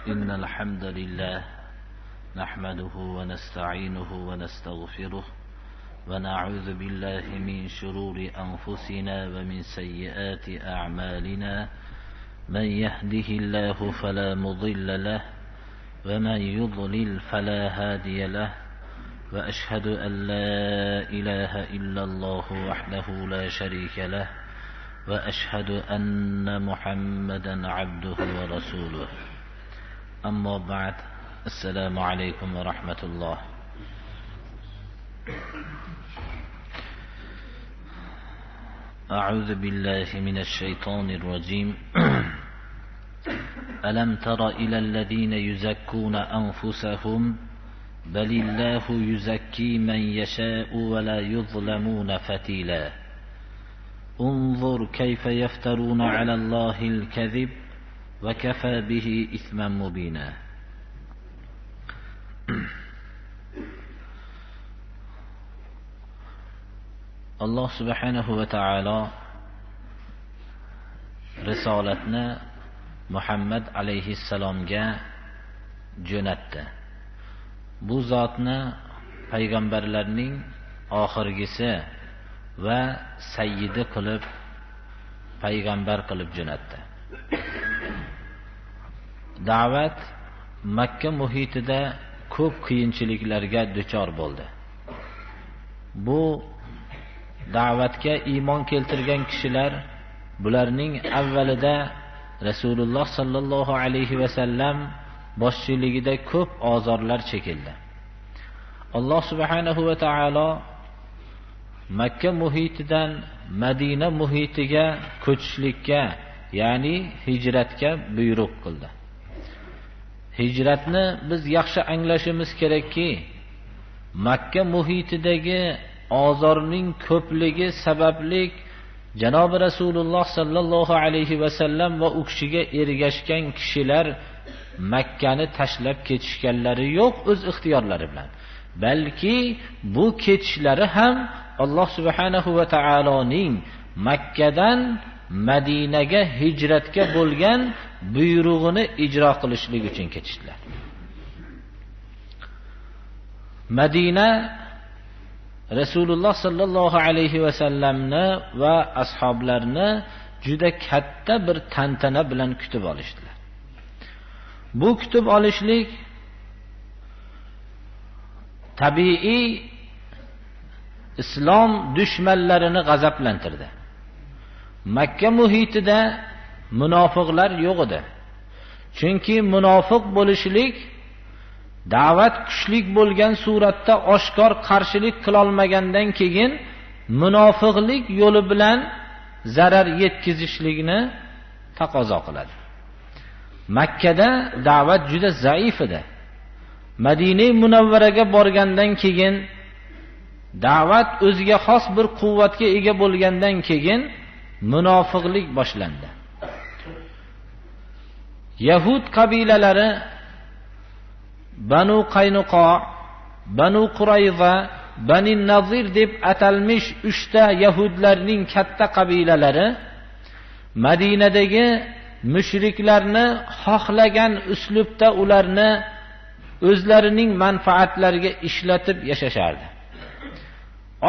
إن الحمد لله نحمده ونستعينه ونستغفره ونعوذ بالله من شرور أنفسنا ومن سيئات أعمالنا من يهده الله فلا مضل له ومن يضلل فلا هادي له وأشهد أن لا إله إلا الله وحده لا شريك له وأشهد أن محمدا عبده ورسوله أما بعد السلام عليكم ورحمة الله. أعوذ بالله من الشيطان الرجيم. ألم تر إلى الذين يزكون أنفسهم بل الله يزكي من يشاء ولا يظلمون فتيلا انظر كيف يفترون على الله الكذب وكفى به إثما مبينا. Allah subhanahu va ta'ala risolatni Muhammad alayhissalomga jo'natdi. Bu zotni payg'ambarlarning oxirgisi va sayyidi qilib payg'ambar qilib jo'natdi. Da'vat Makka muhitida ko'p qiyinchiliklarga duchor bo'ldi. Bu da'vatga iymon keltirgan kishilar bularning avvalida Rasululloh sallallohu alayhi va sallam boshchiligida ko'p ozorlar chekildi. Alloh subhanahu va taolo Makka muhitidan Madina muhitiga ko'chishlikka, ya'ni hijratga buyruq qildi. Hijratni biz yaxshi anglashimiz kerakki, Makka muhitidagi ozorning ko'pligi sababli Janob Rasululloh sallallohu alayhi va sallam va u kishiga ergashgan kishilar Makkani tashlab ketishganlari yo'q o'z ixtiyorlari bilan. Balki bu ketishlari ham Alloh subhanahu va taoloning Makkadan Madinaga hijratga bo'lgan buyrug'ini ijro qilishlik uchun ketishdilar. Madina Rasululloh sallallohu alayhi va sallamni va ashoblarni juda katta bir tantana bilan kutib olishdilar. Bu kutib olishlik tabiiy islom dushmanlarini g'azablantirdi. Makka muhitida munofiqlar yo'q edi. Chunki munofiq bo'lishlik da'vat kuchlik bo'lgan suratda oshkor qarshilik qilolmagandan keyin munofiqlik yo'li bilan zarar yetkazishlikni taqozo qiladi. Makkada da'vat juda zaif edi. Madina Munavvaraga borgandan keyin da'vat o'ziga xos bir quvvatga ega bo'lgandan keyin munofiqlik boshlandi. Yahud qabilalari Banu Qaynuqo, Banu Qurayza, Bani Nazir deb atalmish 3 ta yahudlarning katta qabilalari Madinadagi mushriklarni xohlagan uslubda ularni o'zlarining manfaatlariga ishlatib yashashardi.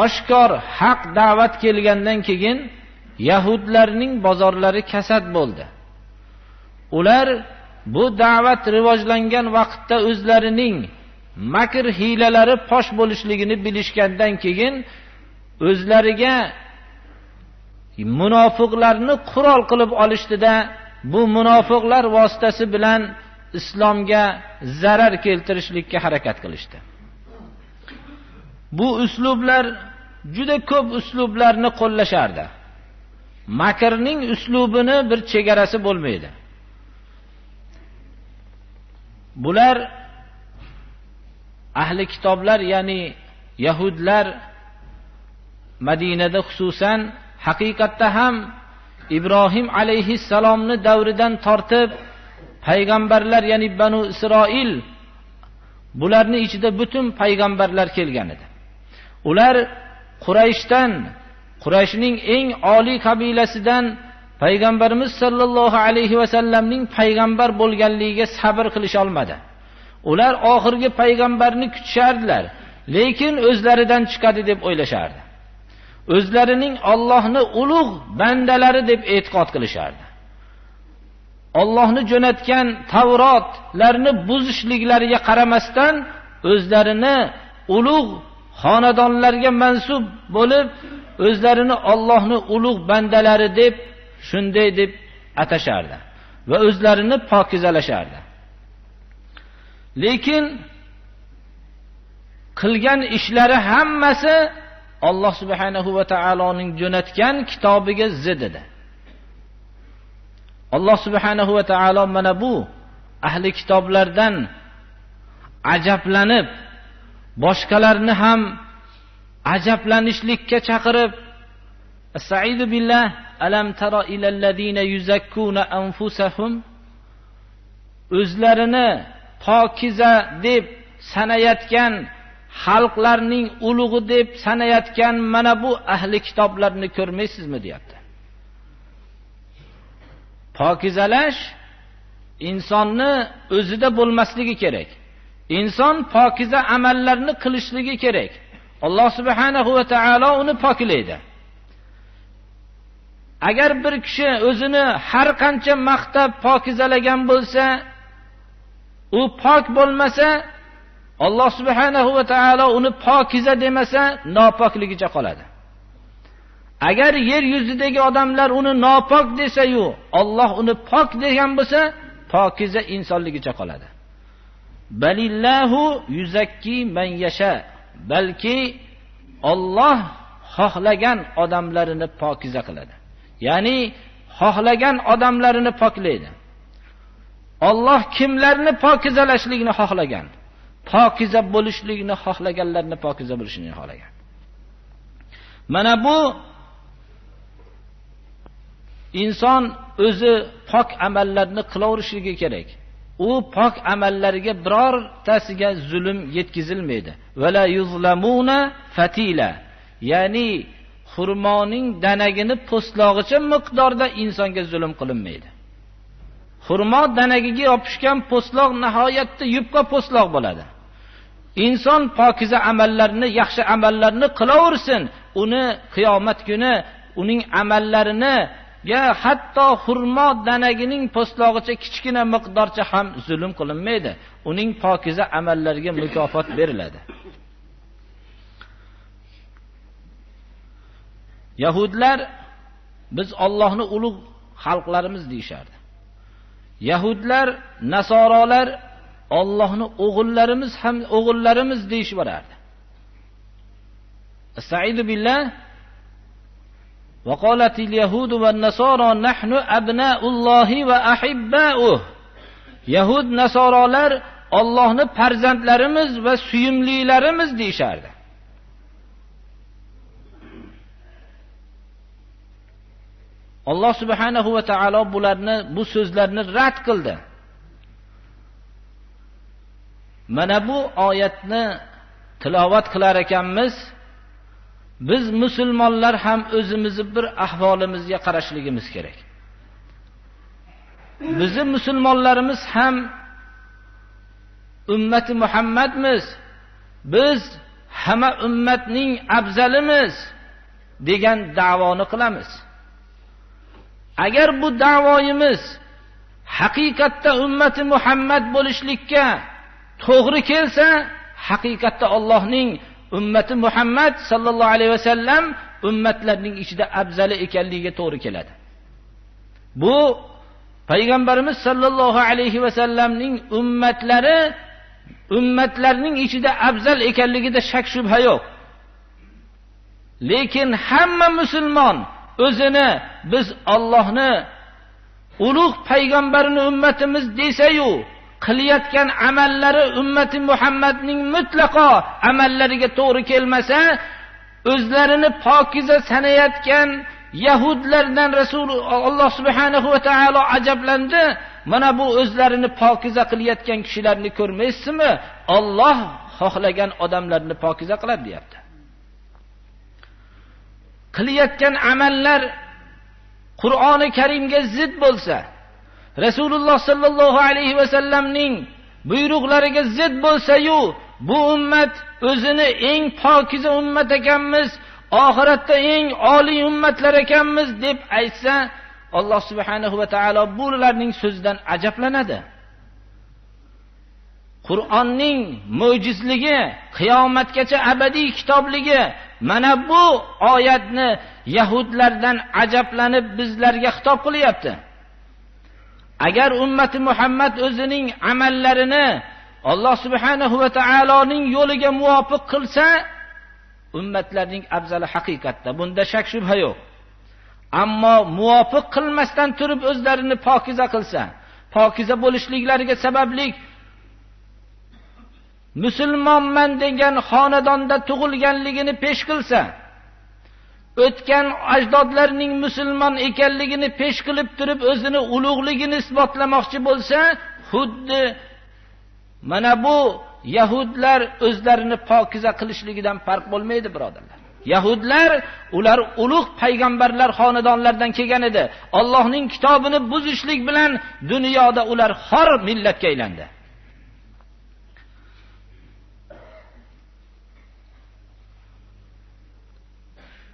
Oshkor haq da'vat kelgandan keyin yahudlarning bozorlari kasad bo'ldi. Ular bu da'vat rivojlangan vaqtda o'zlarining makr hiylalari fosh bo'lishligini bilishgandan keyin o'zlariga munofiqlarni qurol qilib olishdida bu munofiqlar vositasi bilan islomga zarar keltirishlikka harakat qilishdi. Bu uslublar juda ko'p uslublarni qo'llashardi. Makrning uslubini bir chegarasi bo'lmaydi. Bular ahli kitoblar, ya'ni yahudlar Madinada xususan haqiqatda ham Ibrohim alayhissalomni davridan tortib payg'ambarlar, ya'ni Banu Isroil, bularning ichida butun payg'ambarlar kelgan edi. Ular Qurayshning eng oliy qabilasidan payg'ambarimiz sollallohu alayhi vasallamning payg'ambar bo'lganligiga sabr qilisha olmadi. Ular oxirgi payg'ambarni kutishardilar, lekin o'zlaridan chiqadi deb o'ylashardi. O'zlarining Allohning ulug' bandalari deb e'tiqod qilishardi. Allohni jo'natgan Tavrotlarni buzishliklariga qaramasdan o'zlarini ulug' xonadonlarga mansub bo'lib, o'zlarini Allohning ulug' bandalari deb shunday deb atashardi va o'zlarini pokizalashardi. Lekin qilgan ishlari hammasi Alloh subhanahu va taoloning jo'natgan kitobiga zid edi. Alloh subhanahu va taolo mana bu ahli kitoblardan ajablanib, boshqalarni ham ajablanishlikka chaqirib, Estaizu billah, alam tara ilal ladina yuzakkuna anfusahum, o'zlarini pokiza deb sanayotgan, xalqlarning ulug'i deb sanayotgan mana bu ahli kitoblarni ko'rmaysizmi deyapti. Pokizalash insonni o'zida bo'lmasligi kerak. Inson pokiza amallarni qilishligi kerak. Alloh subhanahu va taolo uni poklaydi. Agar bir kishi o'zini har qancha maqtab pokizalagan bo'lsa, u pok bo'lmasa, Alloh subhanahu va taolo uni pokiza demasa, nopokligicha qoladi. Agar yer yuzidagi odamlar uni nopok desa-yu, Alloh uni pok degan bo'lsa, pokiza insonligicha qoladi. Balillahu yuzakki man yasha. Balki Alloh xohlagan odamlarini pokiza qiladi. Ya'ni xohlagan odamlarini poklaydi. Alloh kimlarni pokizalashligini xohlagan, pokiza bo'lishligini xohlaganlarni pokiza bo'lishini xohlagan. Mana bu inson o'zi pok amallarni qilaverishligi kerak. U pok amallariga birortasiga zulm yetkazilmaydi. Vala yuzlamuna fatila. Ya'ni xurmoning danagini po'stlog'icha miqdorda insonga zulm qilinmaydi. Xurmo danagiga yopishgan po'stloq nihoyatda yupqa po'stloq bo'ladi. Inson pokiza amallarni, yaxshi amallarni qilaversin, uni qiyomat kuni uning amallarini hatto xurmo danagining po'stlog'icha kichkina miqdorcha ham zulm qilinmaydi. Uning pokiza amallariga mukofot beriladi. Yahudlar biz Allohning ulug' xalqlarimiz deyishardi. Yahudlar, Nasorolar Allohning o'g'illarimiz ham o'g'illarimiz deyishvarardi. Estaizu billah. Va qolatil yahudu va nasara nahnu abnaullohi va ahibba'uh. Yahud, Nasorolar Allohning farzandlarimiz va suyumlilarimiz deyishardi. Alloh subhanahu va taolo bularni, bu so'zlarni rad qildi. Mana bu oyatni tilovat qilar ekanmiz. Biz musulmonlar ham o'zimizni bir ahvolimizga qarashligimiz kerak. Bizning musulmonlarimiz ham ummati Muhammadmiz. Biz hamma ummatning afzalimiz degan da'voni qilamiz. Agar bu da'voyimiz haqiqatda ummati Muhammad bo'lishlikka to'g'ri kelsa, haqiqatda Allohning ummati Muhammad sallallohu alayhi vasallam ummatlarning ichida afzali ekanligiga to'g'ri keladi. Bu payg'ambarimiz sallallohu alayhi vasallamning ummatlarning ichida afzal ekanligida shak shubha yo'q. Lekin hamma musulmon o'zini biz Allohni ulug' payg'ambarini ummatimiz desa-yu, qilayotgan amallari ummati Muhammadning mutlaqo amallariga to'g'ri kelmasa, o'zlarini pokiza sanayotgan Yahudlardan Rasululloh subhanahu va taolo ajablandi. Mana bu o'zlarini pokiza qilayotgan kishilarni ko'rmaysizmi? Alloh xohlagan odamlarni pokiza qiladi, deyapti. Qilayotgan amallar Qur'oni Karimga zid bo'lsa, Rasululloh sallallohu alayhi va sallamning buyruqlariga zid bo'lsa-yu, bu ummat o'zini eng pokiza ummat ekanmiz, oxiratda eng oliy ummatlar ekanmiz deb aytsa, Alloh subhanahu va taolo bularning so'zidan ajablanadi. Qur'onning mo'jizligi, qiyomatgacha abadiy kitobligi mana bu oyatni yahudlardan ajablanib bizlarga xitob qilyapti. Agar ummati Muhammad o'zining amallarini Alloh subhanahu va taoloning yo'liga muvofiq qilsa, ummatlarning afzali haqiqatda, bunda shak shubha yo'q. Ammo muvofiq qilmasdan turib o'zlarini pokiza qilsa, pokiza bo'lishliklariga sababli musulmonman degan xonadonda tug'ilganligini pesh qilsa, o'tgan ajdodlarning musulmon ekanligini pesh qilib turib o'zini ulug'ligini isbotlamoqchi bo'lsa, xuddi mana bu yahudlar o'zlarini pokiza qilishligidan farq bo'lmaydi, birodarlar. Yahudlar ular ulug' payg'ambarlar xonadonlaridan kelgan edi. Allohning kitobini buzishlik bilan dunyoda ular xor millatga aylandi.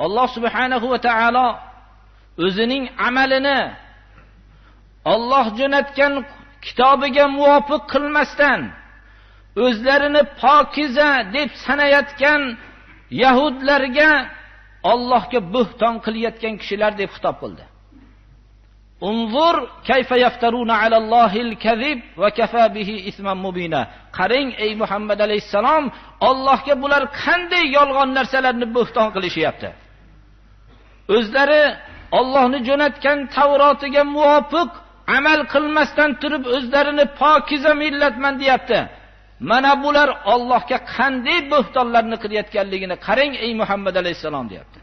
Alloh subhanahu va taolo o'zining amalini Alloh jo'natgan kitobiga muvofiq qilmasdan o'zlarini pokiza deb sanayotgan yahudlarga Allohga buhton qilayotgan kishilar deb xitob qildi. Unzur kayfa yaftaruna alallohil kazib va kafa bihi isman mubina. Qarang ey Muhammad alayhisalom, Allohga bular qanday yolg'on narsalarni buhton qilishyapti. O'zlari Allohni jo'natgan Tavrotiga muvofiq amal qilmasdan turib o'zlarini pokiza millatman deyapti. Mana bular Allohga qanday buhtonlarni qilayotganligini qarang ey Muhammad alayhisalom deyapti.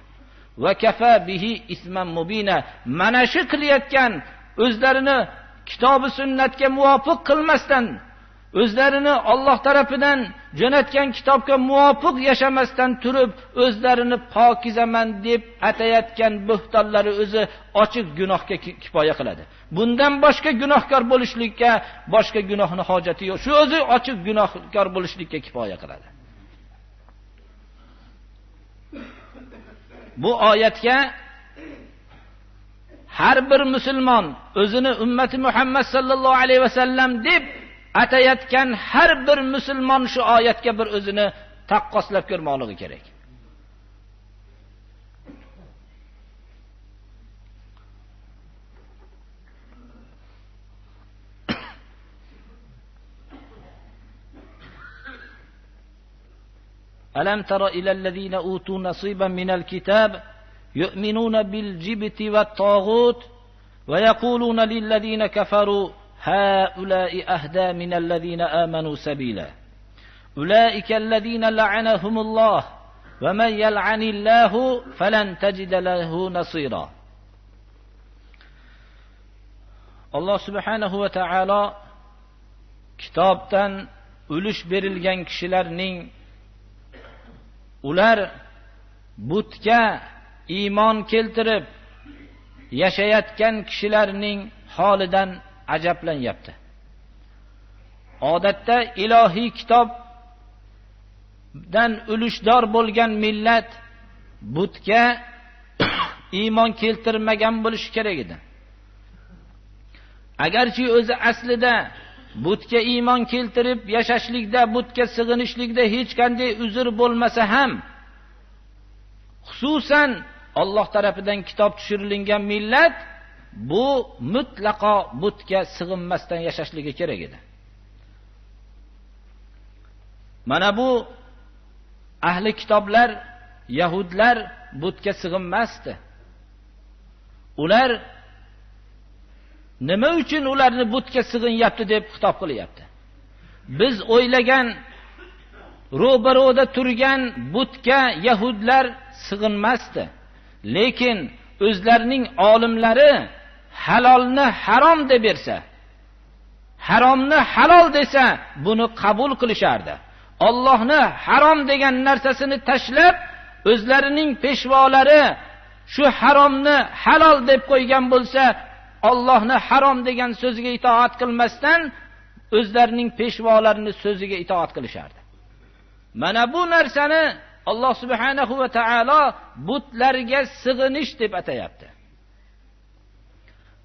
Va kafa bihi isman mubina. Mana shu qilayotgan o'zlarini kitobi sunnatga muvofiq qilmasdan, o'zlarini Alloh tarafidan jo'natgan kitobga muvofiq yashamasdan turib o'zlarini pokizaman deb atayotgan buhtonlari o'zi ochiq gunohga kifoya qiladi. Bundan boshqa gunohkor bo'lishlikka boshqa gunohni hojati yo'q. Shu o'zi ochiq gunohkor bo'lishlikka kifoya qiladi. Bu oyatga har bir musulmon o'zini ummati Muhammad sallallohu alayhi va sallam deb atayotgan har bir musulmon shu oyatga bir o'zini taqqoslab ko'rmoqligi kerak. ألم تر إلى الذين أوتوا نصيبا من الكتاب يؤمنون بالجبت والطاغوت ويقولون للذين كفروا هؤلاء أهدى من الذين آمنوا سبيلا أولئك الذين لعنهم الله ومن يلعن الله فلن تجد له نصيرا. الله سبحانه وتعالى kitobdan ulush berilgan kishilarning ular butga iymon keltirib yashayotgan kishilarning holidan ajablanyapti. Odatda ilohiy kitobdan ulushdor bo'lgan millat butga iymon keltirmagan bo'lishi kerak edi. Agarchi o'zi aslida butga iymon keltirib yashashlikda, butga sig'inishlikda hech qanday uzr bo'lmasa ham, xususan Alloh tarafidan kitob tushirilgan millat bu mutlaqo butga sig'inmasdan yashashligi kerak edi. Mana bu ahli kitoblar, yahudlar butga sig'inmasdi. Ular nima uchun ularni butga sig'inyapti deb xitob qilyapti. Biz o'ylagan ro'baro'da turgan butga yahudlar sig'inmasdi. Lekin o'zlarining olimlari halolni harom deb bersa, haromni halol desa, buni qabul qilishardi. Allohni harom degan narsasini tashlab, o'zlarining peshvolari shu haromni halol deb qo'ygan bo'lsa, Allohni harom degan so'ziga itoat qilmasdan o'zlarining peshvolarining so'ziga itoat qilishardi. Mana bu narsani Alloh subhanahu va taolo butlarga sig'inish deb atayapti.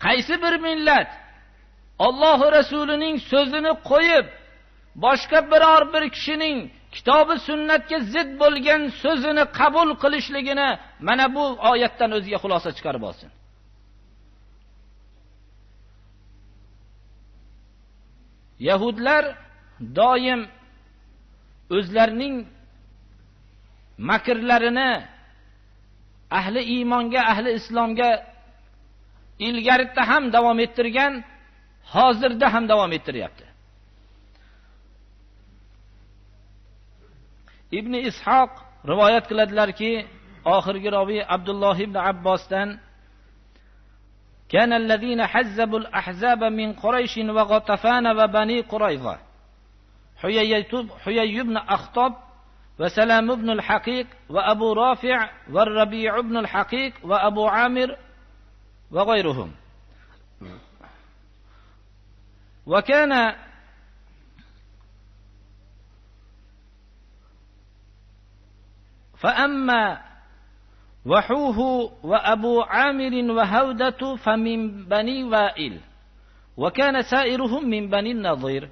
Qaysi bir millat Alloh rasulining so'zini qo'yib, boshqa biror bir kishining kitobi sunnatga zid bo'lgan so'zini qabul qilishligini mana bu oyatdan o'ziga xulosa chiqarib olsin. Yahudlar doim o'zlarining makrlarini ahli iymonga, ahli islomga ilgarida ham davom ettirgan, hozirda ham davom ettiryapti. Ibn Ishoq rivoyat qiladilarki, oxirgi ravi Abdulloh ibn Abbosdan كان الذين حزبوا الأحزاب من قريش وغطفان وبني قريظة حيي بن أخطب وسلام بن الحقيق وأبو رافع والربيع بن الحقيق وأبو عامر وغيرهم. وكان فأما وحوه وأبو عامر وهودة فمن بني وائل، وكان سائرهم من بني النضير.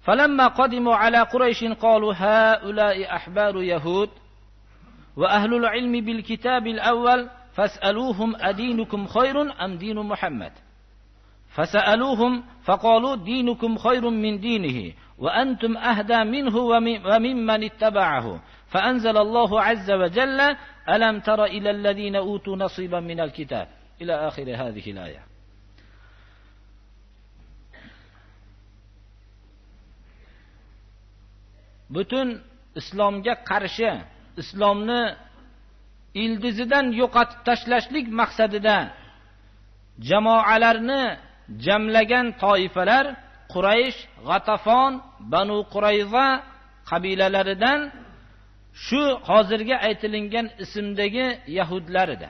فلما قدموا على قريش قالوا هؤلاء أحبار يهود وأهل العلم بالكتاب الأول، فاسألوهم أدينكم خير أم دين محمد؟ فسألوهم فقالوا دينكم خير من دينه وأنتم أهدى منه وممن اتبعه. فأنزل الله عز وجل ألم تر إلى الذين أوتوا نصيبا من الكتاب إلى آخر هذه الآية. Bütün islomga qarshi, islomni ildizidan yo'qotib tashlashlik maqsadida jamoalarni jamlagan toifalar Quraysh, G'atafon, Banu Qurayza qabilalaridan shu hozirga aytilingan ismdagi yahudlar edi.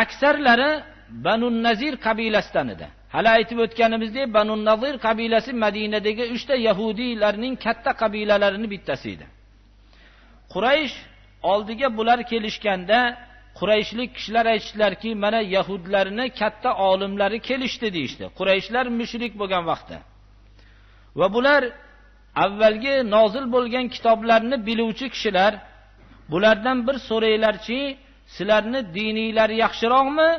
Aksarlari Banu Nazir qabilasidan edi. Hali aytib o'tganimizdek, Banu Nazir qabilasi Madinadagi 3 ta yahudiylarning katta qabilalarini bittasi edi. Quraysh oldiga bular kelishganda Qurayshlik kishilar aytishlarki, mana yahudlarni katta olimlari kelishdi deydi. Qurayshlar mushrik bo'lgan vaqtda. Va bular avvalgi nozil bo'lgan kitoblarni biluvchi kishilar, bulardan bir so'raylarchi, sizlarni diniylar yaxshiroqmi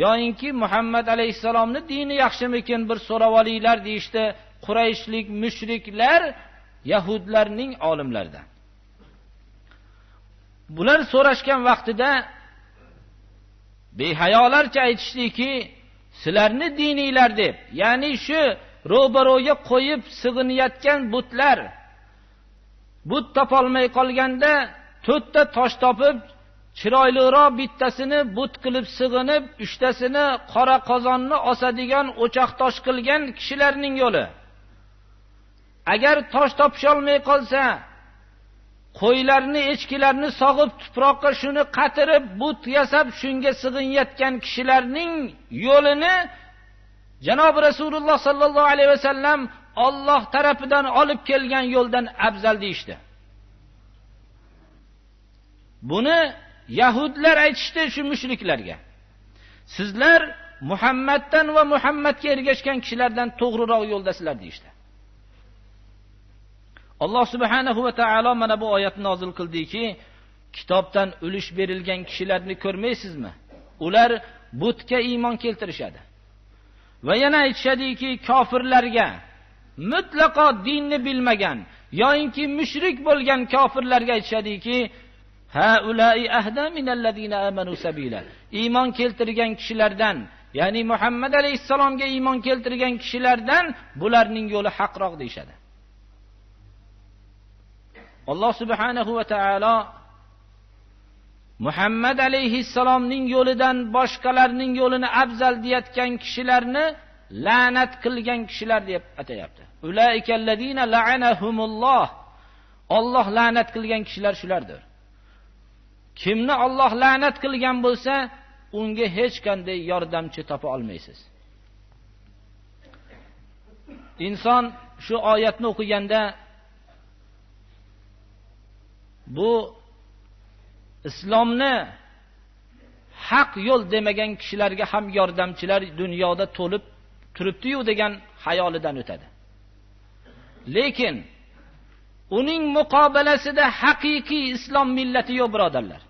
yoinki Muhammad alayhisalomni dini yaxshimikin, bir so'rab olinglar deydi. Qurayshlik mushriklar yahudlarning olimlaridan. Bular so'rashgan vaqtida behayolarcha aytishdiki, sizlarni diniylar deb, ya'ni shu ro'baro'ga qo'yib sig'inayotgan butlar, but topolmay qolganda 4 ta tosh topib, chiroyliroq bittasini but qilib sig'inib, 3tasini qora qozonni osadigan o'choq tosh qilgan kishilarning yo'li. Agar tosh topisholmay qolsa, qo'ylarni, echkilarni sog'ib tuproqqa shuni qatirib, but yasab shunga sig'inayotgan kishilarning yo'lini Janob Rasululloh sallallohu alayhi vasallam Alloh tarafidan olib kelgan yo'ldan afzal deydi. Buni yahudlar aytishdi shu mushriklarga. Sizlar Muhammaddan va Muhammadga ergashgan kishilardan to'g'riroq yo'ldasizlar deydi. Alloh subhanahu va taolo mana bu oyatni nozil qildiki, kitobdan ulush berilgan kishilarni ko'rmaysizmi? Ular butga iymon keltirishadi. Va yana aytishadiki, kofirlarga, mutlaqo dinni bilmagan yoinki mushrik bo'lgan kofirlarga aytishadiki, haulai ahda minallazina amanu sabila. Iymon keltirgan kishilardan, ya'ni Muhammad alayhisalomga iymon keltirgan kishilardan bularning yo'li haqroq deyshadi. Alloh subhanahu va taolo Muhammad alayhissalomning yo'lidan boshqalarning yo'lini afzal deyotgan kishilarni la'nat qilgan kishilar deb atayapti. Ulaikallazina la'anahumulloh. Alloh la'nat qilgan kishilar shulardir. kimni Alloh la'nat qilgan bo'lsa, unga hech qanday yordamchi topa olmaysiz. Inson shu oyatni o'qiganda bu islomni haq yo'l demagan kishilarga ham yordamchilar dunyoda to'lib turibdi-yu degan xayolidan o'tadi. Lekin uning muqobilasida haqiqiy islom millati yo'q, birodarlar.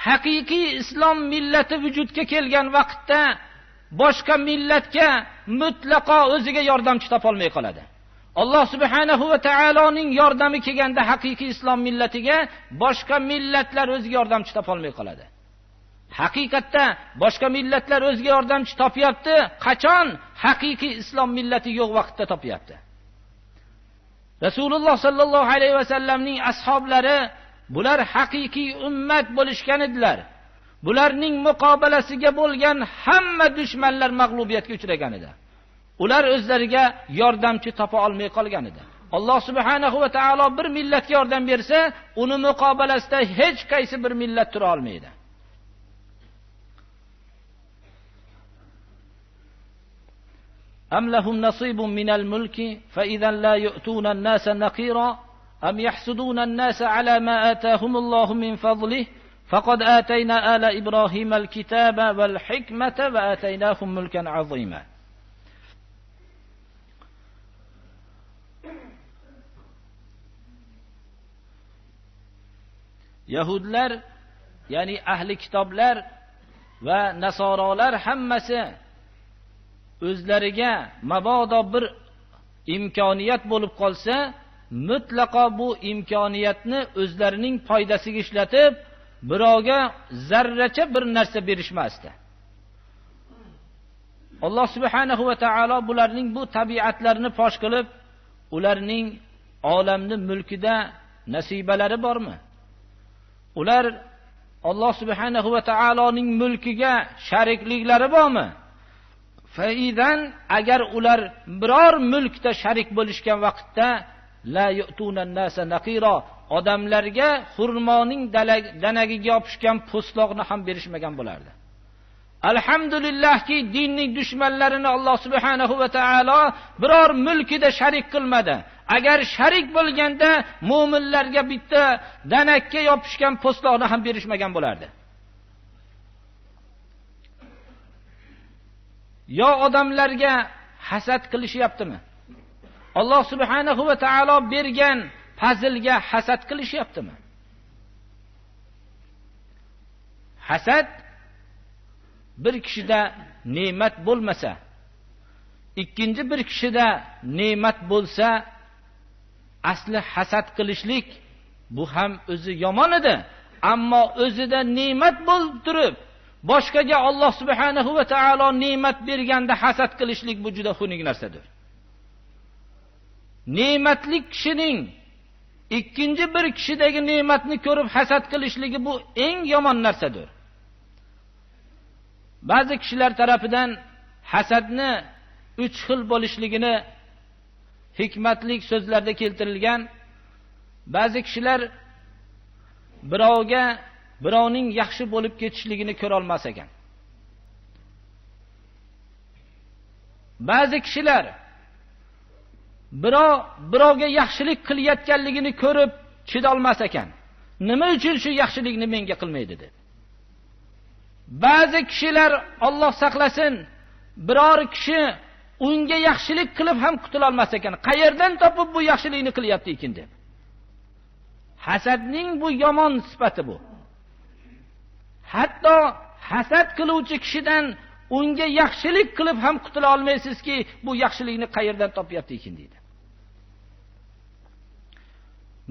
Haqiqiy islom millati vujudga kelgan vaqtda boshqa millatga mutlaqo o'ziga yordamchi topa olmay qoladi. Alloh subhanahu va taoloning yordami kelganda haqiqiy islom millatiga boshqa millatlar o'ziga yordamchi topa olmay qoladi. Haqiqatda boshqa millatlar o'ziga yordamchi topyapti. Qachon? Haqiqiy islom millati yo'q vaqtda topyapti. Rasululloh sallallohu alayhi va sallamning ashablari bular haqiqiy ummat bo'lishgan edilar. Bularning muqobalasiga bo'lgan hamma dushmanlar mag'lubiyatga uchragan edi. Ular o'zlariga yordamchi topa olmay qolgan edi. Alloh subhanahu va taolo bir millatga yordam bersa, uni muqobalasida hech qaysi bir millat tura olmaydi. أم لهم نصيب من الملك فإذا لا يؤتون الناس نقيرا أم يحسدون الناس على ما آتاهم الله من فضله فقد آتينا آل إبراهيم الكتاب والحكمة وآتيناهم ملكا عظيما. Yahudlar, ya'ni ahli kitoblar va nasoralar hammasi o'zlariga mabodo bir imkoniyat bo'lib qolsa, mutlaqo bu imkoniyatni o'zlarining foydasiga ishlatib, birovga zarracha bir narsa berishmasdi. Alloh subhanahu va taolo bularning bu tabiatlarini fosh qilib, ularning olamni mulkida nasibalari bormi? Ular Alloh subhanahu va taoloning mulkiga sharikliklari bormi? Faidan agar ular biror mulkda sharik bo'lishgan vaqtda la yu'tunan nasa naqira, odamlarga xurmoning danagiga yopishgan po'stloqni ham berishmagan bo'lardi. Alhamdulillahki dinning dushmanlarini Alloh subhanahu va taolo biror mulkida sharik qilmadi. Agar sharik bo'lganda mu'minlarga bitta danakka yopishgan po'stloqni ham berishmagan bo'lardi. Yo odamlarga hasad qilishyaptimi? Alloh subhanahu va taolo bergan fazilga hasad qilishyaptimi? Hasad bir kishida ne'mat bo'lmasa, ikkinchi bir kishida ne'mat bo'lsa, asli hasad qilishlik bu ham o'zi yomon edi, ammo o'zida ne'mat bo'lib turib boshqaga Alloh subhanahu va taolo ne'mat berganda hasad qilishlik bu juda xunuk narsadir. Ne'matli kishining ikkinchi bir kishidagi ne'matni ko'rib hasad qilishligi bu eng yomon narsadir. Ba'zi kishilar tarafidan hasadni 3 xil bo'lishligini hikmatli so'zlarda keltirilgan. Ba'zi kishilar birovning yaxshi bo'lib ketishligini ko'ra olmas ekan. Ba'zi kishilar birovga yaxshilik qilayotganligini ko'rib chida olmas ekan. Nima uchun shu yaxshilikni menga qilmaydi deb. Ba'zi kishilar Alloh saqlasin, biror kishi unga yaxshilik qilib ham qutula olmas ekan. Qayerdan topib bu yaxshilikni qilyapti ekan deb. Hasadning bu yomon sifati bu. Hatto hasad qiluvchi kishidan unga yaxshilik qilib ham qutula olmaysizki, bu yaxshilikni qayerdan topyapti ekan deydi.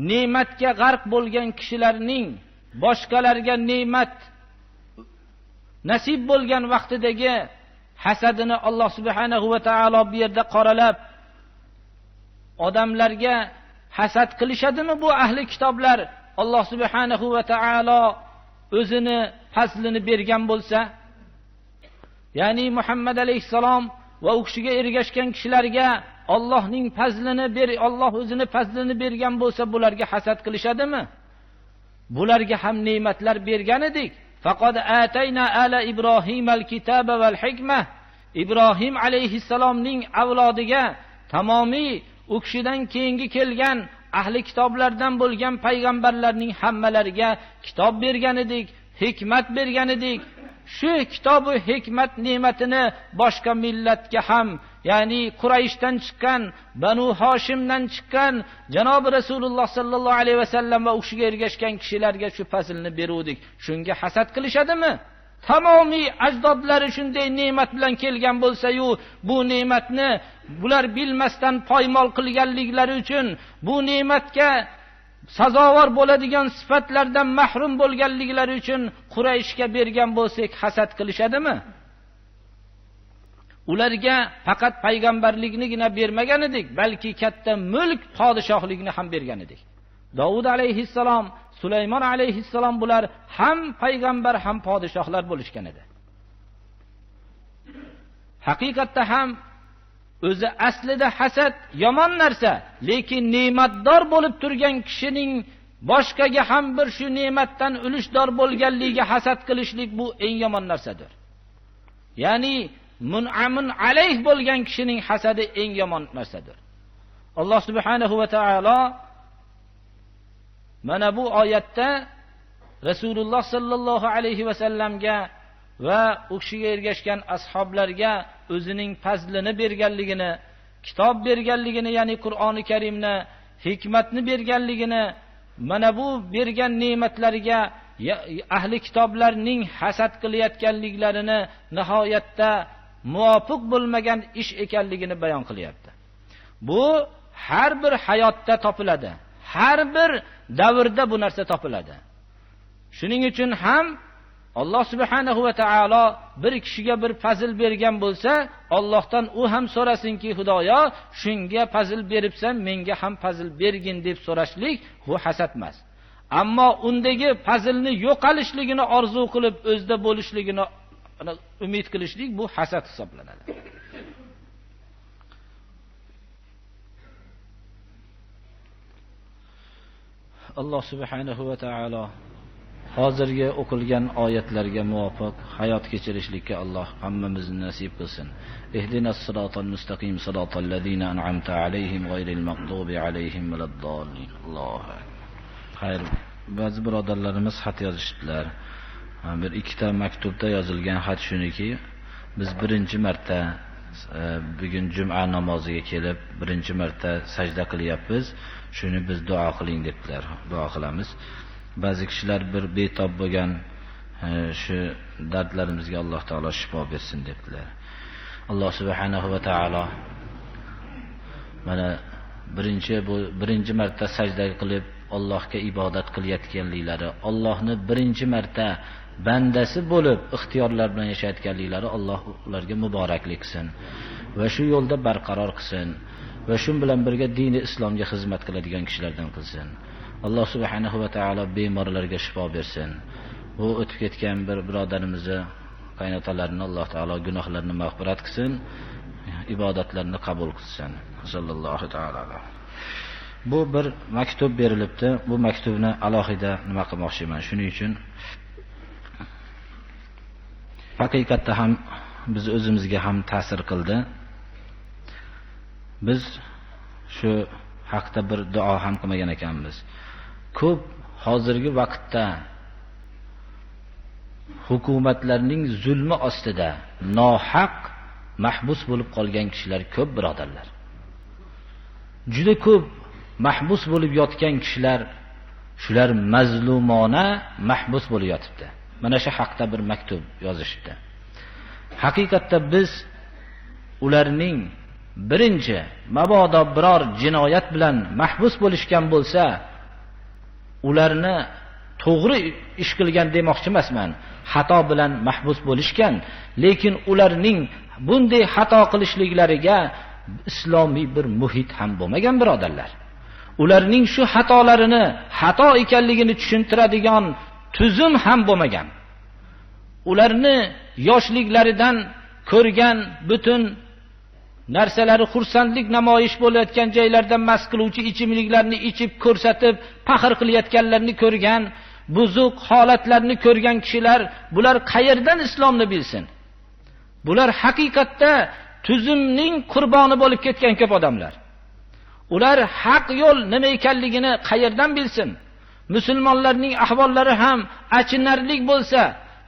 Ne'matga g'arq bo'lgan kishilarning boshqalarga ne'mat nasib bo'lgan vaqtidagi hasadini Alloh subhanahu va taolo bu yerda qoralab, odamlarga hasad qilishadimi bu ahli kitoblar? Alloh subhanahu va taolo o'zini fazlini bergan bo'lsa, ya'ni Muhammad alayhisalom va u kishiga ergashgan kishilarga Alloh o'zini fazlini bergan bo'lsa, bularga hasad qilishadimi? bularga ham ne'matlar bergan edik. Faqad atayna ala Ibrohimal kitaba val hikma. Ibrohim alayhissalomning avlodiga tamomiy u kishidan keyingi kelgan ahli kitoblardan bo'lgan payg'ambarlarning hammalariga kitob bergan edik, hikmat bergan edik. Shu kitob va hikmat ne'matini boshqa millatga ham, ya'ni Qurayshdan chiqqan, Banu Hoshimdan chiqqan janob Rasululloh sallallohu alayhi vasallam va u kishiga ergashgan kishilarga shu faslni beruvdik. Shunga hasad qilishadimi? Tamomiy ajdodlari shunday ne'mat bilan kelgan bo'lsa-yu, bu ne'matni bular bilmasdan poymol qilganliklari uchun, bu ne'matga sazovor bo'ladigan sifatlardan mahrum bo'lganliklari uchun Qurayshga bergan bo'lsak hasad qilishadimi? Ularga faqat payg'ambarliknigina bermagan edik, balki katta mulk, podshohlikni ham bergan edik. Davud alayhissalom, Sulaymon alayhissalom bular ham payg'ambar ham podshohlar bo'lishgan edi. Haqiqatda ham o'zi aslida hasad yomon narsa, lekin ne'matdor bo'lib turgan kishining boshqaga ham bir shu ne'matdan ulushdor bo'lganligiga hasad qilishlik bu eng yomon narsadir. Ya'ni mun'amun alayh bo'lgan kishining hasadi eng yomon narsadir. Alloh subhanahu va taolo mana bu oyatda Rasululloh sallallohu alayhi va sallamga va u kishiga ergashgan ashoblarga o'zining fazlini berganligini, kitob berganligini, ya'ni Qur'oni Karimni, hikmatni berganligini, mana bu bergan ne'matlariga ahli kitoblarning hasad qilayotganliklarini nihoyatda muvofiq bo'lmagan ish ekanligini bayon qilyapti. Bu har bir hayotda topiladi. Har bir davrda bu narsa topiladi. Shuning uchun ham Alloh subhanahu va taolo bir kishiga bir fazl bergan bo'lsa, Allohdan u ham so'rasinki, Xudoyo, shunga fazl beribsan, menga ham fazl bergin deb so'rashlik bu hasad emas. Ammo undagi fazlni yo'qolishligini orzu qilib, o'zida bo'lishligini umid qilishlik bu hasad hisoblanadi. Alloh subhanahu va taolo hozirgi o'qilgan oyatlarga muvofiq hayot kechirishlikka Alloh hammamizni nasib qilsin. Ihdinas siratal mustaqim siratal ladzina an'amta alayhim g'ayril mag'dubi alayhim valaddallin. Alloh. Xayr, ba'zi birodarlarimiz xat yozishdilar. Bir ikkita maktubda yozilgan xat shuniki, biz birinchi marta bugun juma namoziga kelib birinchi marta sajda qilyapmiz. Shuni biz duo qiling debdilar. Duo qilamiz. Ba'zi kishilar bir betob bo'lgan shu dardlarimizga Alloh taolo shifo bersin debdilar. Alloh subhanahu va taolo mana birinchi marta sajda qilib Allohga ibodat qilayotganliklari, Allohni birinchi marta bandasi bo'lib ixtiyorlar bilan yashayotganliklari Alloh ularga muboraklik qilsin va shu yo'lda barqaror qilsin va shu bilan birga dini islomga xizmat qiladigan kishilardan qilsin. Alloh subhanahu va taolo bemorlarga shifo bersin. Bu o'tib ketgan bir birodarimizni qaynotalarini Alloh taolo gunohlarini mag'firat qilsin, ibodatlarini qabul qilsin. Sallallohu taala. Bu bir maktub berilibdi. Bu maktubni alohida nima qilmoqchiman. Shuning uchun haqiqatda ham biz o'zimizga ham ta'sir qildi. Biz shu haqda bir duo ham qilmagan ekanmiz. Ko'p hozirgi vaqtda hukumatlarning zulmi ostida nohaq mahbus bo'lib qolgan kishilar ko'p birodarlar. Juda ko'p mahbus bo'lib yotgan kishilar, shular mazlumona mahbus bo'lib yotibdi. Mana shu haqda bir maktub yozishdi. Haqiqatda biz ularning birinchi mabodo biror jinoyat bilan mahbus bo'lishgan bo'lsa, ularni to'g'ri ish qilgan demoqchi emasman. Xato bilan mahbus bo'lishgan, lekin ularning bunday xato qilishliklariga islomiy bir muhit ham bo'lmagan birodarlar. Ularning shu xatolarini xato ekanligini tushuntiradigan tuzum ham bo'lmagan. Ularni yoshliklaridan ko'rgan butun narsalari xursandlik namoyish bo'layotgan joylarda mast qiluvchi ichimliklarni ichib ko'rsatib faxr qilayotganlarni ko'rgan buzuq holatlarni ko'rgan kishilar bular qayerdan islomni bilsin? Bular haqiqatda tuzumning qurboni bo'lib ketgan ko'p odamlar. Ular haq yo'l nima ekanligini qayerdan bilsin? Musulmonlarning ahvollari ham achinarli bo'lsa,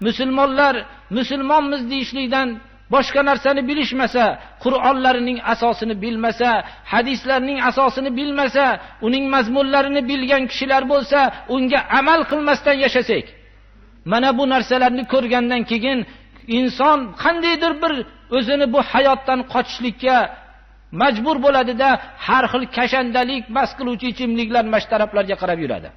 musulmonlar musulmonmiz deyishlikdan boshqa narsani bilishmasa, Qur'onlarining asosini bilmasa, hadislarning asosini bilmasa, uning mazmunlarini bilgan kishilar bo'lsa, unga amal qilmasdan yashasak, mana bu narsalarni ko'rgandan keyin inson qandaydir bir o'zini bu hayotdan qochishlikka majbur bo'ladida, har xil kashandalik, bas qiluvchi ichimliklar, mashtarablarga qarab yuradi.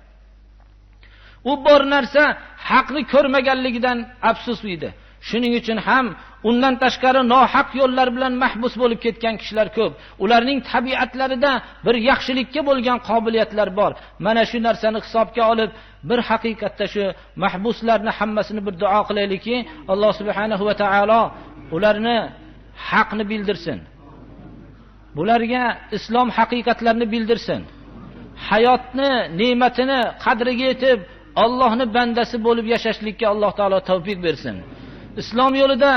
U bor narsa haqni ko'rmaganligidan afsus edi. Shuning uchun ham undan tashqari nohaq yo'llar bilan mahbus bo'lib ketgan kishilar ko'p. Ularning tabiatlarida bir yaxshilikka bo'lgan qobiliyatlar bor. Mana shu narsani hisobga olib, bir haqiqatda shu mahbuslarni hammasini bir duo qilaylikki, Alloh subhanahu va taolo ularni haqni bildirsin. Bularga islom haqiqatlarini bildirsin. Hayotni, ne'matini qadriga yetib, Allohning bandasi bo'lib yashashlikka Alloh taolo tavfiq bersin. Islom yo'lida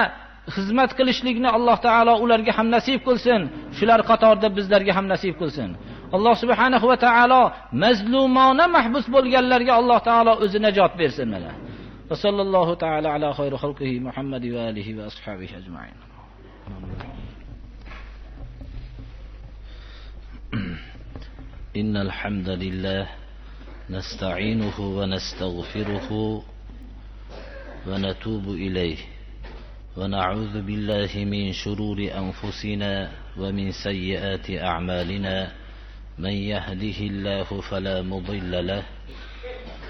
xizmat qilishlikni Alloh taolo ularga ham nasib qilsin. Shular qatorida bizlarga ham nasib qilsin. Alloh subhanahu va taolo mazlumona mahbus bo'lganlarga Alloh taolo o'zi najot bersin mana. Va sallallohu taala ala xayri xalqihi Muhammad va alihi va ashabihi ajma'in. Innal hamdalillah nasta'inuhu wa nastaghfiruhu ونتوب إليه ونعوذ بالله من شرور أنفسنا ومن سيئات أعمالنا من يهده الله فلا مضل له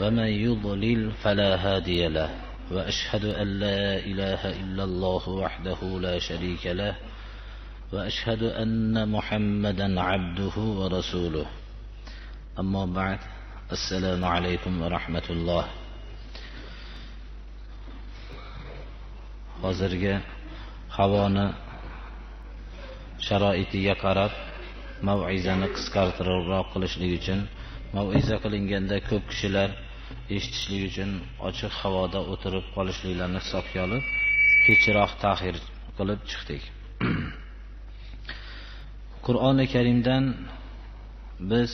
ومن يضلل فلا هادي له وأشهد أن لا إله إلا الله وحده لا شريك له وأشهد أن محمدا عبده ورسوله أما بعد السلام عليكم ورحمة الله. Hozirgi havoni sharoitiga qarab mav'izani qisqartiribroq qilishlik uchun, mav'iza qilinganda ko'p kishilar eshitishlik uchun ochiq havoda o'tirib qolishliklarini hisobga olib, kechroq ta'xir qilib chiqdik. Qur'oni Karimdan biz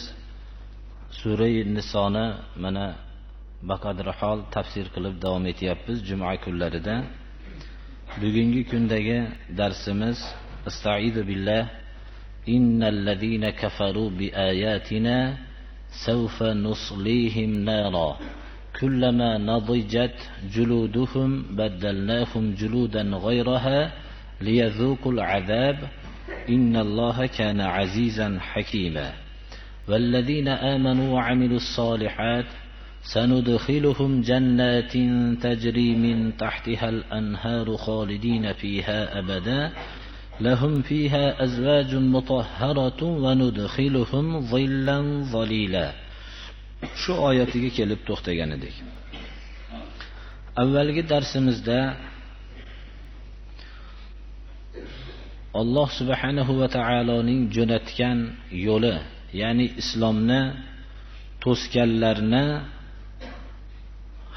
Sura Nisoni mana baqadri hol tafsir qilib davom etyapmiz juma kunlarida. Bugungi kundagi darsimiz Estaizu billah innal ladina kafaru bi ayatina sawfa nuslihim nara kullama nadijat juluduhum baddalnahum juludan ghayraha liyadhuqul azab innallaha kana azizan hakima والذين آمنوا وعملوا الصالحات سندخلهم جنات تجري من تحتها الأنهار خالدين فيها أبدا لهم فيها أزواج مطهرة وندخلهم ظلا ظليلا. Shu oyatiga kelib to'xtagan edik. Avvalgi darsimizda Alloh subhanahu va taoloning jo'natgan yo'li, ya'ni islomni to'sganlarni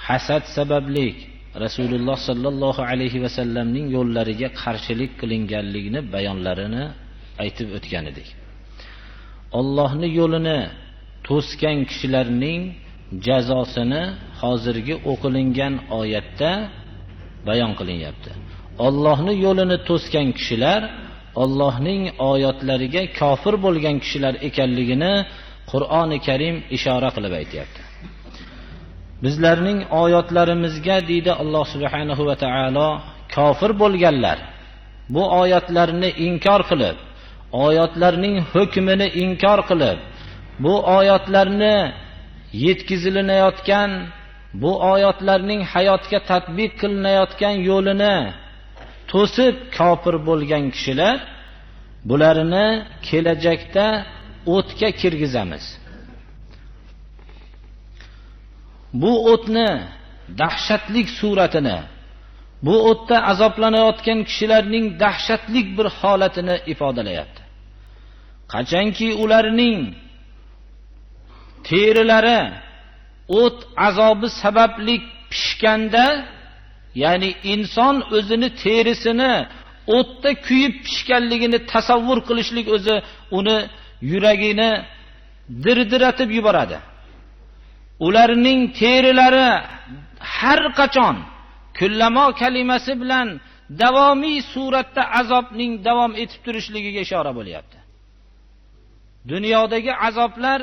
hasad sababli Rasululloh sallallohu alayhi va sallamning yo'llariga qarshilik qilinganligini bayonlarini aytib o'tgan edik. Allohning yo'lini to'sgan kishilarning jazosini hozirgi o'qilingan oyatda bayon qilinyapti. Allohning yo'lini to'sgan kishilar Allohning oyatlariga kofir bo'lgan kishilar ekanligini Qur'oni Karim ishora qilib aytayapti. Bizlarning oyatlarimizga deydi Alloh subhanahu va taolo kofir bo'lganlar bu oyatlarni inkor qilib, oyatlarning hukmini inkor qilib, bu oyatlarni yetkizilinayotgan, bu oyatlarning hayotga tatbiq qilinayotgan yo'lini to'sib kofir bo'lgan kishilar, bularni kelajakda o'tga kirgizamiz. Bu o'tni dahshatlik suratini, bu o'tda azoblanayotgan kishilarning dahshatlik bir holatini ifodalayapti. Qachonki ularning terilari o't azobi sababli pishganda, ya'ni inson o'zini terisini o'tda kuyib pishganligini tasavvur qilishlik o'zi uni yuragini dirdiratib yuboradi. Ularning terilari har qachon kullamo kalimasi bilan davomiy suratda azobning davom etib turishligiga ishora bo'lyapti. Dunyodagi azoblar